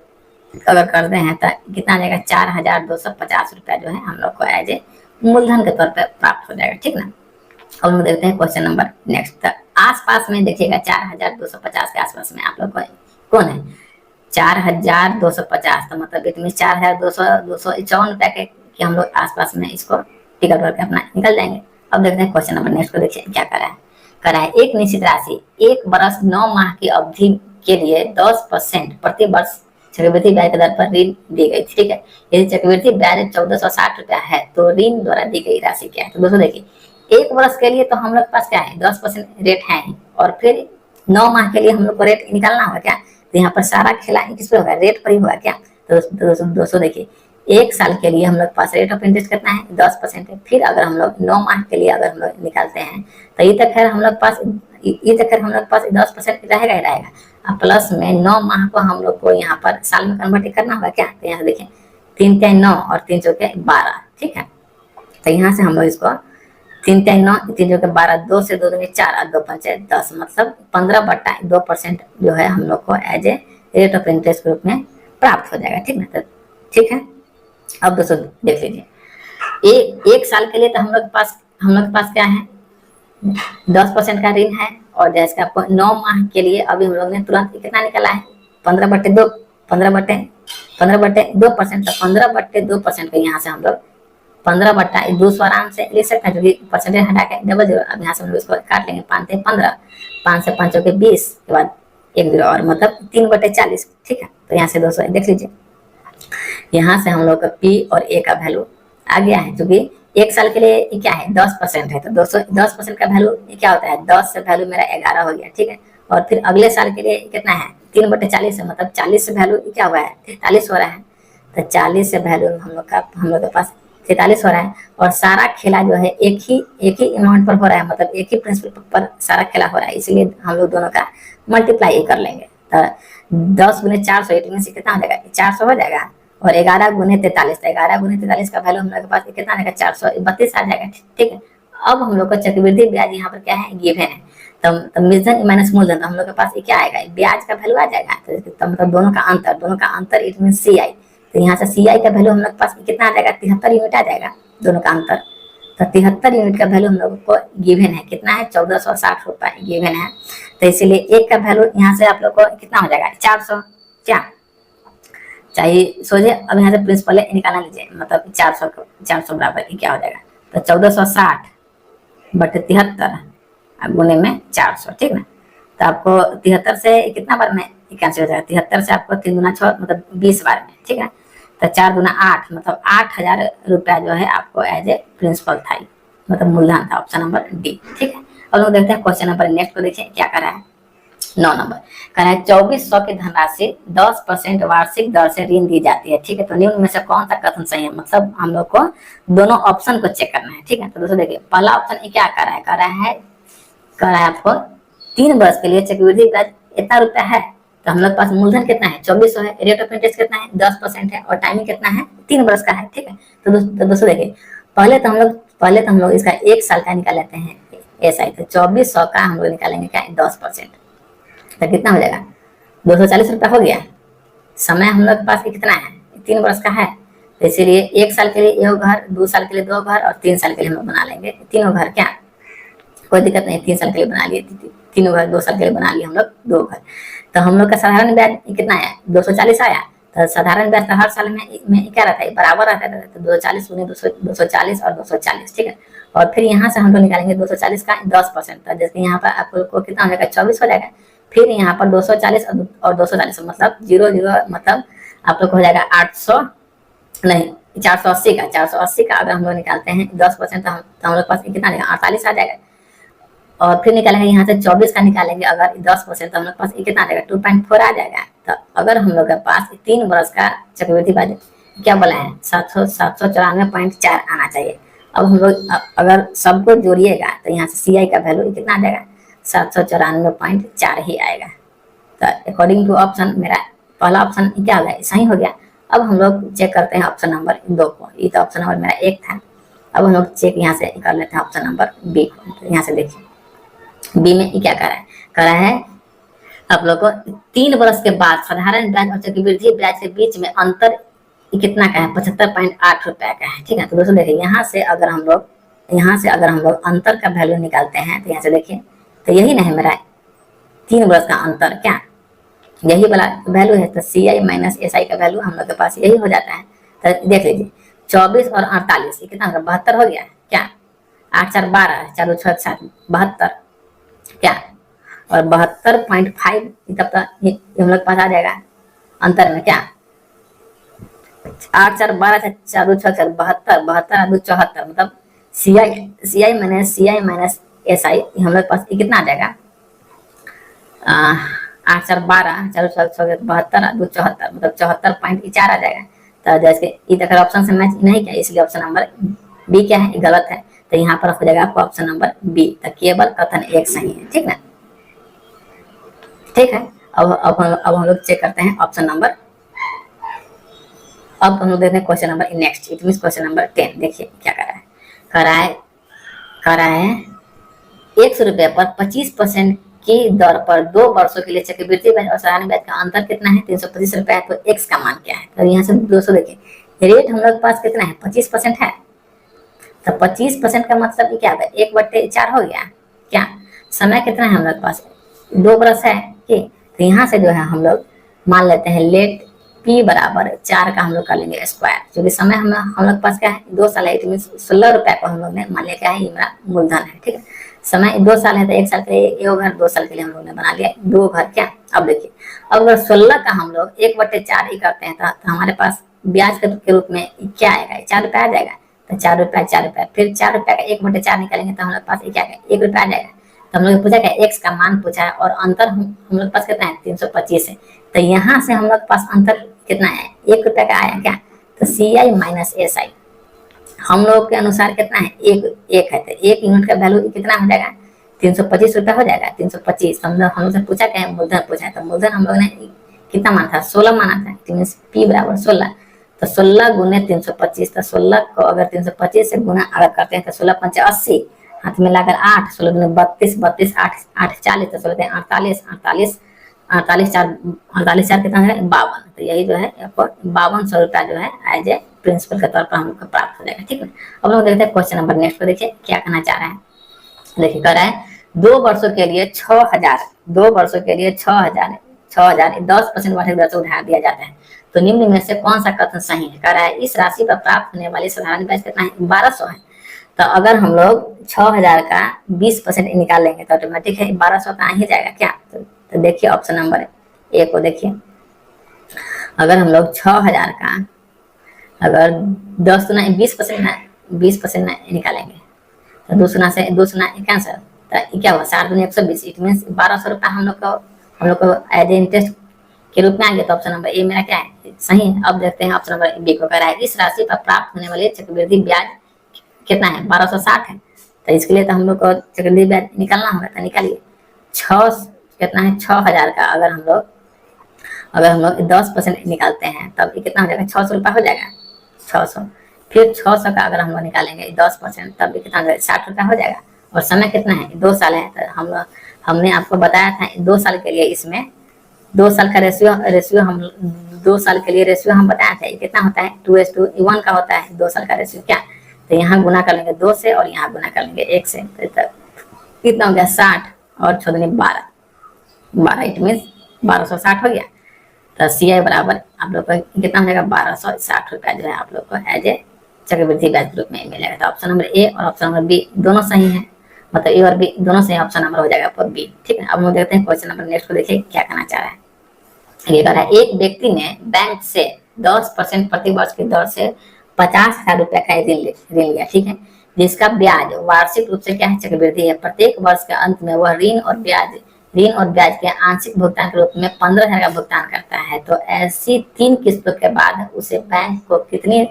करते हैं तो कितना आ जाएगा, 4250 रुपया जो है हम लोग को एज ए मूलधन के तौर पर प्राप्त हो जाएगा, ठीक ना। अब हम देखते हैं क्वेश्चन नंबर नेक्स्ट। आसपास में देखिएगा 4250 के आसपास में आप लोग को कौन है, 4250, तो मतलब इट मीन 4251 रुपया के हम लोग आसपास में इसको टिकट करके अपना निकल जाएंगे। अब देखते हैं क्वेश्चन नंबर नेक्स्ट को, देखिए क्या करा है। एक निश्चित राशि 1 बरस 9 माह की अवधि के लिए 10% प्रति वर्ष चक्रवृद्धि ब्याज के दर पर ऋण दी गई, ठीक है। यदि चक्रवृद्धि ब्याज 1460 रुपया है तो ऋण द्वारा दी गई राशि क्या है। तो दोस्तों देखिए, 1 वर्ष के लिए तो हम लोग के पास क्या है 10% रेट है, और फिर 9 माह के लिए हम लोग को रेट निकालना होगा क्या, तो यहाँ पर सारा खेला किस पे होगा, रेट पर ही होगा क्या। तो दोस्तों देखिए, 1 साल के लिए हम लोग पास रेट ऑफ इंटरेस्ट कितना है 10% है। फिर अगर हम लोग 9 माह के लिए अगर हम लोग निकालते हैं तो ये तक खैर हम लोग पास 10% रहेगा ही रहेगा। अब प्लस में 9 माह को हम लोग को यहाँ पर साल में कन्वर्ट करना होगा क्या, तो यहाँ देखिए 3 3 9 और 3 चौके 12, ठीक है। तो यहाँ से हम लोग इसको 3 3 9 3 चौके 12, 2 से 2 दूनी 4 और 2 पंचे 10 मतलब 15/2% जो है हम लोग को as a rate of interest के रूप में प्राप्त हो जाएगा, ठीक ना। तो ठीक है, अब दोस्तों देख लीजिए, एक साल के लिए तो हम लोग के पास क्या है 10% का ऋण है, और जैसे आपको 9 माह के लिए अभी हम लोग ने तुरंत कितना निकाला है 15/2, 15/2%, तो 15/2% का यहाँ से हम लोग 15/200 आराम से ले सकते हैं, क्योंकि परसेंटेज हटा के डबल 0। अब यहाँ से हम लोग इसको काट लेंगे, 5 से 15, 5 से 5 के 20 के बाद 1 0 और मतलब 3/40, ठीक है। तो यहाँ से दोस्तों देख लीजिए, यहाँ से हम लोग का P और A का वैल्यू आ गया है, क्योंकि 1 साल के लिए क्या है 10% है। तो दोस्तों 10% का वैल्यू क्या होता है, 10 से वैल्यू मेरा 11 हो गया, ठीक है। और फिर अगले साल के लिए कितना है 3/40 है, मतलब 40 से वैल्यू क्या हुआ है 43 हो रहा है। तो 40 से वैल्यू हम लोग के पास 43 हो रहा है, और सारा खेला जो है एक ही अमाउंट पर हो रहा है, मतलब एक ही प्रिंसिपल पर सारा खेला हो रहा है, इसलिए हम लोग दोनों का मल्टीप्लाई कर लेंगे। तो 10 गुने 400 कितना हो जाएगा 400 हो जाएगा, और 11 गुने 43, तो 11 गुने 43 का वैल्यू हम लोग के पास कितना आएगा 432 आ जाएगा, ठीक है। अब हम लोग का चक्रवृद्धि ब्याज यहाँ पर क्या है गिवन है, तो मूलधन माइनस मूलधन, तो हम लोग के पास क्या आएगा ब्याज का वैल्यू आ जाएगा। तो मतलब दोनों का अंतर इट मीन CI। तो यहाँ से CI का वैल्यू हम लोग के पास कितना आ जाएगा 73 यूनिट आ जाएगा, दोनों का अंतर। तो 73 यूनिट का वैल्यू हम लोग को गिवन है, कितना है 1460 रुपए गिवन है। तो इसीलिए एक का वैल्यू यहाँ से आप लोग को कितना हो जाएगा 400, क्या चाहिए सोचिए। अब यहाँ से प्रिंसिपल निकालना लीजिए, मतलब 400 बराबर क्या हो जाएगा, तो 1460/73 गुने में 400, ठीक ना। तो आपको 73 से कितना बार में कैंसिल हो जाएगा, 73 से आपको 3 गुना 6 मतलब 20 बार में, ठीक है। तो 4 गुना 8 मतलब 8000 रुपया जो है आपको एज ए प्रिंसिपल था, मतलब मूलधन था, ऑप्शन नंबर डी, ठीक है। अब लोग देखते हैं क्वेश्चन नंबर नेक्स्ट को, देखिए क्या कर रहा है 9 नंबर कह रहा है 2400 की धनराशि 10% वार्षिक दर से ऋण दी जाती है, ठीक है। तो निम्न में से कौन सा कथन सही है, मतलब हम लोग को दोनों ऑप्शन को चेक करना है, ठीक है। तो दोस्तों देखिए, पहला ऑप्शन क्या कर रहा है आपको 3 वर्ष के लिए चक्रवृद्धि ब्याज इतना रुपया है, तो हम लोग पास मूलधन कितना है 2400 है, रेट ऑफ इंटरेस्ट कितना है 10% है, और टाइमिंग कितना है 3 वर्ष का है, ठीक है। तो दोस्तों देखिए, पहले तो हम लोग इसका 1 साल का निकाल लेते हैं ऐसा ही। तो 2400 का हम लोग निकालेंगे क्या 10%, तो कितना हो जाएगा 240 रुपया हो गया। समय हम लोग के पास कितना है 3 वर्ष का है, तो इसीलिए 1 साल के लिए 1 घर, 2 साल के लिए 2 घर, और 3 साल के लिए हम लोग बना लेंगे 3 घर, क्या कोई दिक्कत नहीं, 3 साल के लिए बना लिए 3 घर, 2 साल के लिए बना लिए हम लोग 2 घर। तो हम लोग का साधारण ब्याज कितना आया 240 आया। तो साधारण ब्याज तो हर साल में क्या रहता है बराबर रहता है, तो 240 गुने 240 और 240, ठीक है। और फिर यहाँ से हम लोग निकालेंगे 240 का 10%, तो जैसे यहाँ पर आपको कितना हो जाएगा 24 हो जाएगा। फिर यहाँ पर 240 और 240 मतलब 0 मतलब आप लोग को हो जाएगा 800 नहीं 480 का अगर हम लोग निकालते हैं 10%, तो हम लोग पास कितना आएगा 48 आ जाएगा। और फिर निकालेंगे यहाँ से 24 का निकालेंगे अगर 10%, तो हम लोग पास ये कितना आ जाएगा 2.4 आ जाएगा। तो अगर हम लोग के पास 3 बरस का चक्रवृद्धि ब्याज क्या बोला है 794.4 आना चाहिए। अब हम लोग अगर सबको जोड़िएगा तो यहाँ से CI का वैल्यू कितना आ जाएगा 794.4 ही आएगा। तो अकॉर्डिंग टू ऑप्शन मेरा पहला ऑप्शन क्या हो गया सही हो गया। अब हम लोग चेक करते हैं ऑप्शन नंबर 2 को। ये तो ऑप्शन नंबर मेरा 1 था। अब हम लोग चेक यहाँ से कर लेते हैं ऑप्शन नंबर B को। तो यहाँ से देखिए B में क्या कर रहा है आप लोग को 3 वर्ष के बाद साधारण ब्याज और चक्रवृद्धि ब्याज के बीच में अंतर कितना का है 75.8 रुपए का है। ठीक है, तो दोस्तों देखिए यहाँ से अगर हम लोग अंतर का वैल्यू निकालते हैं तो यहाँ से देखिए तो यही ना है मेरा 3 वर्ष का अंतर, क्या यही वाला वैल्यू है। तो CI माइनस SI का वैल्यू हम लोग के पास यही हो जाता है। तो देख लीजिए 24 और 48 ये कितना होगा 72 हो गया क्या, 8 4 12 4 6 7 72 क्या, और 72.5 तब तक ये हम लोग पास आ जाएगा अंतर में क्या 8 4 12 4 6 7 72 72 74 मतलब CI माइनस SI हम लोग पास ये कितना आ जाएगा 8 4 12 4 6 7 72 2 74 मतलब 74.4 आ जाएगा। तो जैसे इधर ऑप्शन से मैच नहीं किया इसलिए ऑप्शन नंबर B क्या है गलत है। तो यहाँ पर हो जाएगा आपको ऑप्शन नंबर B। तो केवल कथन 1 सही है। ठीक ना, ठीक है। अब हम लोग चेक करते हैं ऑप्शन नंबर। अब हम लोग देखते हैं question number next, it mean question number 10। देखिए क्या कर रहा है 100 रुपये पर 25% की दर पर 2 वर्षों के लिए चक्रवृद्धि ब्याज और साधारण ब्याज का अंतर कितना है 325 रुपए है। तो x का मान क्या है। तो यहाँ से दोस्तों देखिए रेट हम लोग के पास कितना है 25% है। तो 25% का मतलब क्या होता है 1/4 हो गया क्या। समय कितना है हम लोग के पास 2 बरस है कि। तो यहाँ से जो है हम लोग मान लेते हैं लेट P बराबर 4 का हम लोग कर लेंगे स्क्वायर, क्योंकि समय हम लोग पास क्या है 2 साल है। इट मीन 16 रुपए को हम लोग ने मान लिया क्या है ये मेरा मूलधन है। ठीक है, समय 2 साल है तो 1 साल के लिए एक घर, 2 साल के लिए हम लोग ने बना लिया 2 घर क्या। अब देखिए अब अगर 16 का हम लोग 1/4 ही करते हैं तो हमारे पास ब्याज के रूप में क्या आएगा 4 रुपये आ जाएगा। तो 4 रुपये फिर 4 रुपये का 1/4 निकालेंगे तो हम लोग पास क्या आएगा 1 रुपया आ जाएगा। तो हम लोग पूछा क्या x का मान पूछा है और अंतर हम लोग पास कितना है 325 है। तो यहाँ से हम लोग पास अंतर कितना है 1 रुपया का आया क्या। तो CI माइनस SI हम लोग के अनुसार कितना है एक है। तो 1 यूनिट का वैल्यू कितना हो जाएगा 325 रुपया हो जाएगा। 325 हम लोग से पूछा क्या है मूलधन पूछा है। तो मूलधन हम लोग ने कितना माना था 16 माना था। P बराबर 16। तो 16 गुने 325। तो 16 को अगर 325 से गुना अगर करते हैं तो 16 5 80 हाथ में लाकर 8 16 दुने 32 32 8 8 40 तो 16 48 48 48 4 कितना है 52। तो यही जो है आपको 5200 रुपया जो है एज ए प्रिंसिपल के तौर पर हम लोग को प्राप्त हो जाएगा। ठीक है, अब लोग देखते हैं क्वेश्चन नंबर नेक्स्ट को। देखिए क्या कहना चाह रहा है। देखिए कह रहा है 2 वर्षों के लिए 6000 2 वर्षों के लिए 6000 10% वार्षिक दर से उधार दिया जाता है। तो निम्न में से कौन सा कथन सही है। कह रहा है इस राशि पर प्राप्त होने वाली साधारण ब्याज कितना है 1200 है। तो अगर हम लोग 6000 का 20% निकाल लेंगे तो ऑटोमेटिक है 1200 तो आ ही जाएगा क्या। तो देखिए ऑप्शन नंबर ए को देखिए अगर हम लोग 6000 का अगर 10 गुना 20% निकालेंगे तो 2 गुना कैंसर तो क्या हुआ 7 गुना 120 इट मीन 1200 रुपया हम लोग को एज ए इंटरेस्ट के रूप में आ गया। तो ऑप्शन नंबर ए मेरा क्या है सही है। अब देखते हैं ऑप्शन नंबर बी को। कह रहा है इस राशि पर प्राप्त होने वाले चक्रवृद्धि ब्याज कितना है 1260 है। तो इसके लिए तो हम लोग को चक्रवृद्धि ब्याज निकालना होगा। तो निकालिए 6 कितना है 6000 का अगर हम लोग 10% निकालते हैं तब ये कितना हो जाएगा 600 रुपया हो जाएगा 600। फिर 600 का अगर हम लोग निकालेंगे 10% तब ये कितना हो जाएगा 60 रुपया हो जाएगा। और समय कितना है 2 साल है। तो हमने आपको बताया था 2 साल के लिए इसमें 2 साल का रेशियो हम 2 साल के लिए रेशियो हम बताया था कितना होता है 2:1 का होता है 2 साल का रेशियो क्या। तो यहाँ गुना कर लेंगे 2 से और यहाँ गुना कर लेंगे 1 से। तो कितना हो गया 60 और 6 दूनी 12 इट मीन 1260 हो गया। तो CI बराबर आप लोग को कितना हो जाएगा 1260 रुपया जो है आप लोग को एज ए चक्रवृद्धि ब्याज के रूप में मिलेगा। तो ऑप्शन नंबर ए और ऑप्शन नंबर बी दोनों सही है। मतलब ए और बी दोनों सही ऑप्शन नंबर हो जाएगा आपको बी। ठीक है, अब हम देखते हैं क्वेश्चन नंबर नेक्स्ट को। देखिए क्या कहना चाह रहा है। ये कह रहा है एक व्यक्ति ने बैंक से 10% प्रति वर्ष की दर से 50,000 रुपया का ऋण लिया। ठीक है, जिसका ब्याज वार्षिक रूप से क्या है, चक्रवृद्धि है। प्रत्येक वर्ष के अंत में वह ऋण और ब्याज के आंशिक भुगतान के रूप में 15,000 का भुगतान करता है। तो ऐसी 3 किस्तों के बाद उसे बैंक को कितनी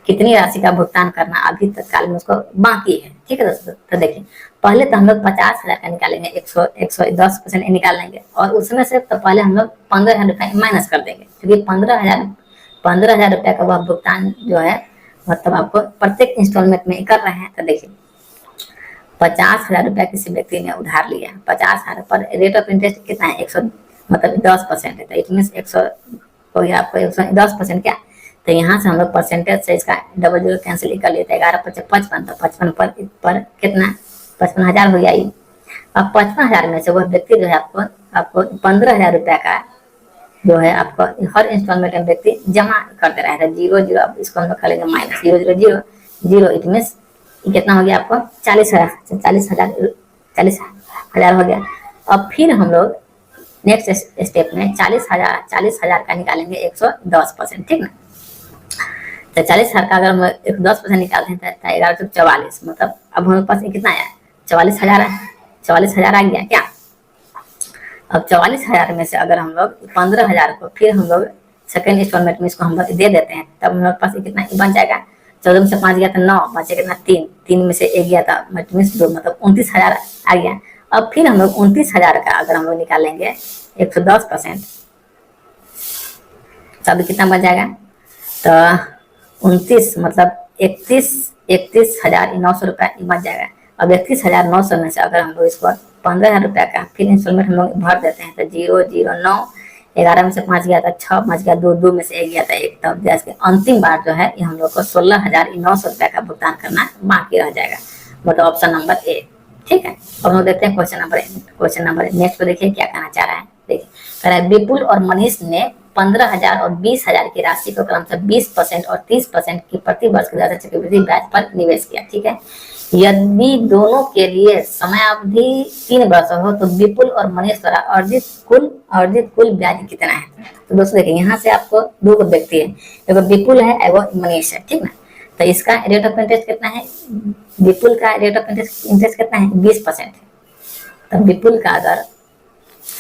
कितनी राशि का भुगतान करना अभी तत्काल में उसको बाकी है। ठीक है दोस्तों, तो देखिए पहले तो हम लोग 50,000 का निकालेंगे, 110% निकाल लेंगे, और उसमें से तो पहले हम लोग 15,000 रुपये माइनस कर देंगे, क्योंकि 15,000 रुपये का वह भुगतान जो है मतलब आपको प्रत्येक इंस्टॉलमेंट में कर रहे हैं। तो देखिए 50,000 रुपया किसी व्यक्ति ने उधार लिया, 50,000 पर रेट ऑफ इंटरेस्ट कितना है, 100 मतलब 10% है। तो इट मीन 100 हो गया आपको 110% क्या, तो यहाँ से हम लोग परसेंटेज से इसका डबल जीरो कैंसिल कर लेते हैं, 11 × 55, तो 55 पर कितना 55,000 हो गया। अब 55,000 में से वह व्यक्ति जो है आपको 15,000 रुपया का जो है आपको हर इंस्टॉलमेंट में व्यक्ति जमा कर दे रहा है। 0 अब इसको हम लोग करेंगे माइनस 0 0 0 0, इट मीन कितना हो गया आपको 40,000 हो गया। अब फिर हम लोग नेक्स्ट स्टेप में 40,000 का निकालेंगे 110%, ठीक ना। तो 40,000 का अगर हम 110% निकालते हैं तो 11 × 44, मतलब अब हमारे पास कितना आया 44,000 है, 44,000 आ गया क्या। अब 44,000 में से अगर हम लोग 15,000 को फिर हम लोग सेकेंड इंस्टॉलमेंट में इसको हम लोग दे देते हैं, तब हमारे पास कितना बन जाएगा, 14 में से 5 गया था 9, बचे कितना 3 में से 1 गया था 2, मतलब 29,000 आ गया। अब फिर हम लोग 29,000 का अगर हम लोग निकालेंगे 110%, तब कितना बन जाएगा, तो 29 मतलब 31,900 रुपया बच जाएगा। अब 31,900 में से अगर हम लोग इसको 15,000 रुपया का फिर इंस्टॉलमेंट हम लोग भर देते हैं, तो 0 0 9, 11 में से 5 गया था 6, बच गया 2 में से 1 गया था 1, तब जैसे अंतिम बार जो है ये हम लोग को 16,900 रुपया का भुगतान करना बाकी रह जाएगा, मतलब ऑप्शन नंबर ए। ठीक है, अब हम देखते हैं क्वेश्चन नंबर नेक्स्ट को देखिए क्या कहना चाह रहा है। देखिए कह रहा है विपुल और मनीष ने 15,000 और 20,000 की राशि को क्रमशः 20% और 30% की प्रति वर्ष की दर से चक्रवृद्धि ब्याज पर निवेश किया। ठीक है, यदि दोनों के लिए समय अवधि 3 वर्ष हो तो विपुल और मनीष द्वारा अर्जित कुल ब्याज कितना है। तो दोस्तों देखिए यहाँ से आपको 2 व्यक्ति है, एगो विपुल है एगो मनीष है, ठीक ना। तो इसका रेट ऑफ इंटरेस्ट कितना है, विपुल का रेट ऑफ इंटरेस्ट कितना है 20% है। तो विपुल का अगर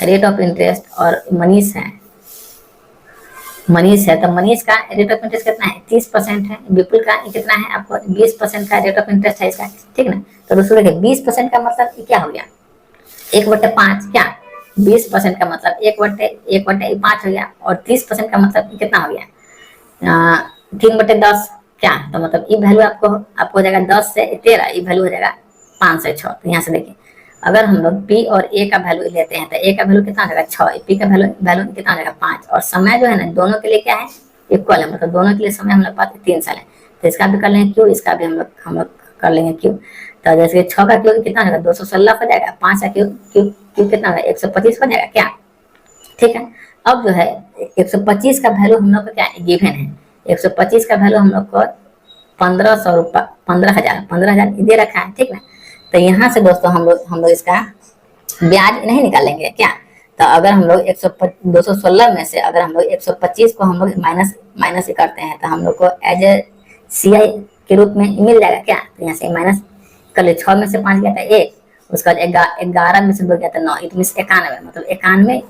रेट ऑफ इंटरेस्ट और मनीष है तो मनीष का रेट ऑफ इंटरेस्ट कितना है 30% है, विपुल का कितना है आपको 20% का रेट ऑफ इंटरेस्ट है इसका, ठीक ना। तो दोस्तों देखिए 20% का मतलब क्या हो गया 1/5 क्या, 20% का मतलब 1/5 हो गया, और 30% का मतलब कितना हो गया 3/10 क्या, तो मतलब ये वैल्यू आपको हो जाएगा 10 से 13, ये वैल्यू हो जाएगा 5 से 6। तो यहाँ से देखिए अगर हम लोग P और A का वैल्यू लेते हैं तो A का वैल्यू कितना हो जाएगा 6, P का वैल्यू कितना हो जाएगा 5, और समय जो है ना दोनों के लिए क्या है इक्वल है, मतलब दोनों के लिए समय हम लोग पास 3 साल है। तो इसका भी कर लेंगे क्यों, इसका भी हम लोग कर लेंगे क्यों। तो जैसे 6 का क्यों कितना होगा 216 हो जाएगा, 5 का क्यों कितना होगा 125 हो जाएगा क्या। ठीक है, अब जो है 125 का वैल्यू हम लोग को क्या गिवन है, 125 का वैल्यू हम लोग को 1500 रुपये 15,000 दे रखा है, ठीक ना। तो यहाँ से दोस्तों हम लोग इसका ब्याज नहीं निकालेंगे क्या। तो अगर हम लोग 216 में से अगर हम लोग 125 को हम लोग माइनस करते हैं तो हम लोग को एज ए CI के रूप में मिल जाएगा क्या। तो यहाँ से माइनस कर ले, 6 में से 5 गया था 1, उसका 11 में से 2 गया था 9, इट मीन 91, मतलब 91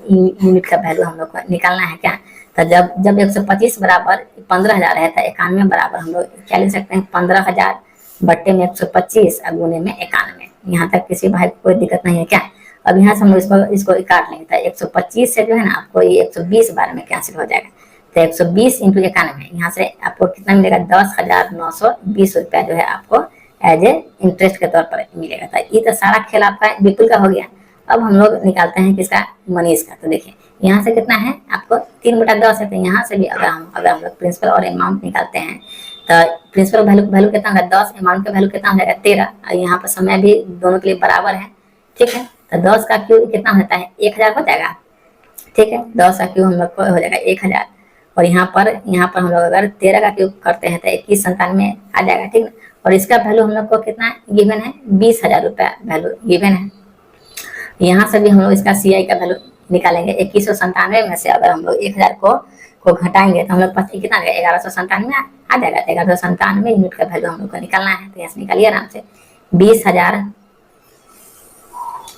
यूनिट का वैल्यू हम लोग को निकालना है क्या। तो जब 125 बराबर 15,000 है तो 91 बराबर हम लोग क्या लिख सकते हैं 15,000 बट्टे में 125 और गुने में 91। यहाँ तक किसी भाई को कोई दिक्कत नहीं है क्या। अब यहाँ से हम लोग इसको काट लेंगे तो 125 से जो है ना आपको ये 120 बार में कैंसिल हो जाएगा। तो 120 × 91 यहाँ से आपको कितना मिलेगा 10,920 रुपया जो है आपको एज ए इंटरेस्ट के तौर पर मिलेगा। तो ये तो सारा खेल आपका विपुल का हो गया। अब हम लोग निकालते हैं किसका मनीष का। तो देखिए यहाँ से कितना है आपको 3/10 है। तो यहाँ से भी अगर हम लोग प्रिंसिपल और अमाउंट निकालते हैं तो प्रिंसिपल वैल्यू कितना होगा 10, अमाउंट का वैल्यू कितना हो जाएगा 13, और यहाँ पर समय भी दोनों के लिए बराबर है, ठीक है। तो 10 का क्यूब कितना होता है 1000 हो जाएगा, ठीक है। 10 का क्यूब हम लोग को हो जाएगा 1000, और यहाँ पर हम लोग अगर 13 का क्यूब करते हैं तो 2197 आ जाएगा, ठीक है। और इसका वैल्यू हम लोग को कितना गिवन है 20,000 रुपया वैल्यू गिवन है। यहाँ से भी हम लोग इसका CI का वैल्यू निकालेंगे 2197 में से अगर हम लोग 1000 को को घटाएंगे तो हम लोग पास कितना आ जाएगा, 1197 आ जाएगा। तो 1197 यूनिट का वैल्यू हम लोग को निकालना है। तो यहाँ से निकालिए आराम से, 20,000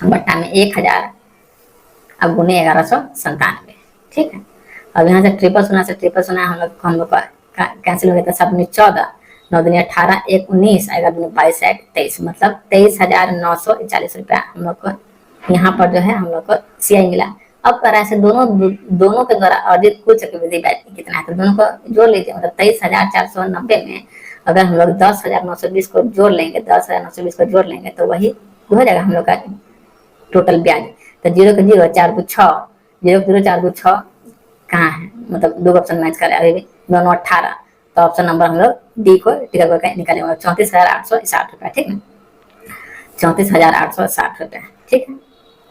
बट्टा में 1,000 अब गुने 1197, ठीक है। अब यहाँ से ट्रिपल सुना हम लोग का कैंसिल हो गया था, सब में 14, 9 दूनी 18, 1 19, 22 23, मतलब 23,940 रुपया हम लोग को यहाँ पर जो है हम लोग को CI मिला। अब कह रहा है दोनों के द्वारा अर्जित कुल चक्रवृद्धि ब्याज कितना है, तो दोनों को जोड़ लीजिए। मतलब 23,490 में अगर हम लोग 10,920 को जोड़ लेंगे, 10,920 को जोड़ लेंगे तो वही हो जाएगा हम लोग का टोटल ब्याज। तो 0 के 0, 4 को 6, 0 के 0, 4 को 6 कहाँ है, मतलब दो ऑप्शन मैच कर रहे हैं, 9 9 18। तो ऑप्शन नंबर हम लोग डी को टिक करके निकालेंगे, 34,860 रुपया, ठीक है, 34,860 रुपया, ठीक है।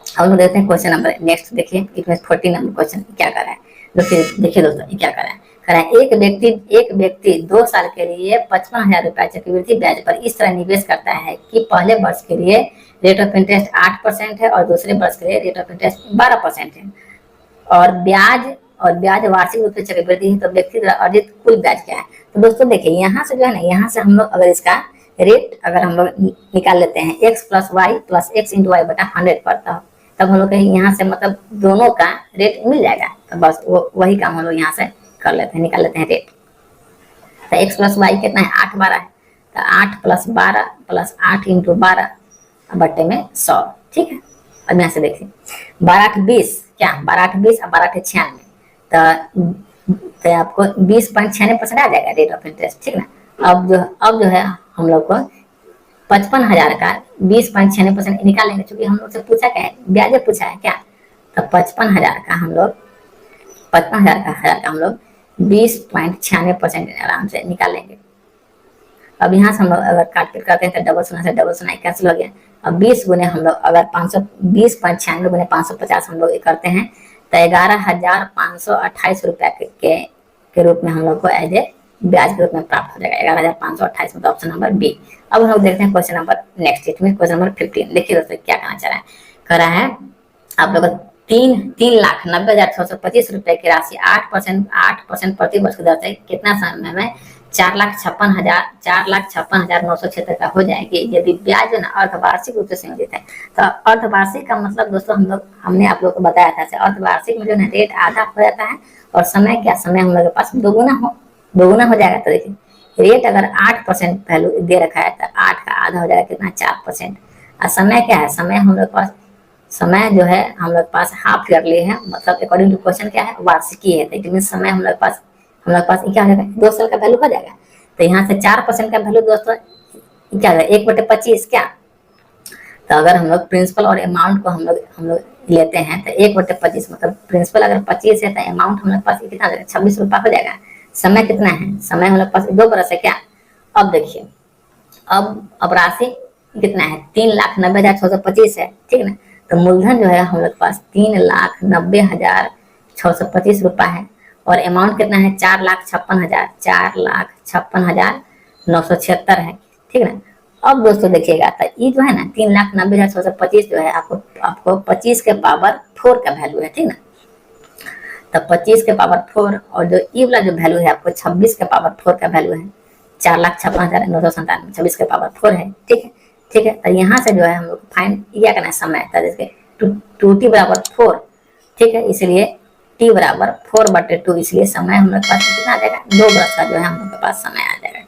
अब हम देखते हैं क्वेश्चन नंबर नेक्स्ट। देखिए इसमें 14 नंबर क्वेश्चन क्या कर रहा है, देखिए दोस्तों ये क्या कर रहा है। एक व्यक्ति 2 साल के लिए 55,000 रुपया चक्रवृद्धि ब्याज पर इस तरह निवेश करता है कि पहले वर्ष के लिए रेट ऑफ इंटरेस्ट 8% है और दूसरे वर्ष के लिए रेट ऑफ इंटरेस्ट 12% है, और ब्याज वार्षिक रूप से चक्रवृद्धि है। तो व्यक्ति द्वारा अर्जित कुल ब्याज क्या है। तो दोस्तों देखिए यहाँ से जो है ना, यहाँ से हम लोग अगर इसका रेट अगर हम लोग निकाल लेते हैं x + y + x × y बटा 100 पर, तब हम लोग यहाँ से मतलब दोनों का रेट मिल जाएगा। तो बस वही काम हम लोग यहाँ से कर लेते हैं, निकाल लेते हैं रेट। तो x + y कितना है, 8 12 है, तो 8 + 12 + 8 × 12 बट्टे में 100, ठीक है। अब यहाँ से देखिए 12 8 20, क्या 12 8 20 और 12 8 96, तो आपको 20.96% आ जाएगा रेट ऑफ इंटरेस्ट, ठीक ना। अब जो है हम लोग को 55,000 का 20.96% निकालेंगे, क्योंकि हम लोग से पूछा क्या है, ब्याज पूछा है क्या। तो 55,000 का हम लोग 20.96% आराम से निकालेंगे। अब यहाँ से हम लोग अगर काटपीट करते हैं तो डबल सुना से डबल सुना कैंसिल हो गया। अब 20 गुने हम लोग अगर 520.96 गुने 550 हम लोग करते हैं तो 11,528 रुपया के रूप में हम लोग को एज ए ब्याज के रूप में प्राप्त हो जाएगा, 11,528, मतलब ऑप्शन नंबर बी। अब हम लोग देखते हैं क्वेश्चन नंबर नेक्स्ट, इसमें क्वेश्चन नंबर 15। देखिए दोस्तों क्या कहना चाह रहा है, कह रहा है आप लोग 3,90,625 रुपए की राशि 8% प्रति वर्ष की दर से कितना समय में 4,56,976 का हो जाएगी यदि ब्याज जो ना अर्धवार्षिक रूप से संयोजित है। तो अर्धवार्षिक का मतलब दोस्तों हमने आप लोग को बताया था, अर्धवार्षिक में जो है रेट आधा हो जाता है और समय क्या, समय हम लोग के पास दोगुना हो जाएगा। तो देखिए रेट अगर 8% वैल्यू दे रखा है तो 8 का आधा हो जाएगा कितना, 4%। और समय क्या है, समय हम लोग पास समय जो है हम लोग पास हाफ ईयरली है, मतलब अकॉर्डिंग टू क्वेश्चन क्या है, वार्षिकी है। तो इट मीन समय हम लोग पास क्या हो जाएगा, 2 साल का वैल्यू हो जाएगा। तो यहाँ से 4% का वैल्यू दोस्तों क्या होगा, 1/25 क्या। तो अगर हम लोग प्रिंसिपल और अमाउंट को हम लोग लेते हैं तो 1/25 मतलब प्रिंसिपल अगर 25 है तो अमाउंट हम लोग पास कितना हो जाएगा, 26 रुपया हो जाएगा। समय कितना है, समय हम लोग पास 2 बरस है क्या। अब देखिए अब राशि कितना है, 3,90,625 है, ठीक ना। तो मूलधन जो है हम लोग पास 3,90,625 रुपया है और अमाउंट कितना है, 4,56,976 है, ठीक ना। अब दोस्तों देखिएगा तो ये जो है ना 3,90,625 जो है आपको 25 के पावर 4 का वैल्यू है, ठीक ना। तो 25 के पावर 4 और जो ई वाला जो वैल्यू है आपको 26 के पावर 4 का वैल्यू है, 4,56,997, 26 के पावर 4 है, ठीक है। तो यहाँ से जो है हम लोग फाइंड क्या करना है, समय। तो जैसे 2t = 4, ठीक है, इसलिए t = 4/2, इसलिए समय हम लोग के पास कितना आ जाएगा, 2 बरस का जो है हम लोग के पास समय आ जाएगा।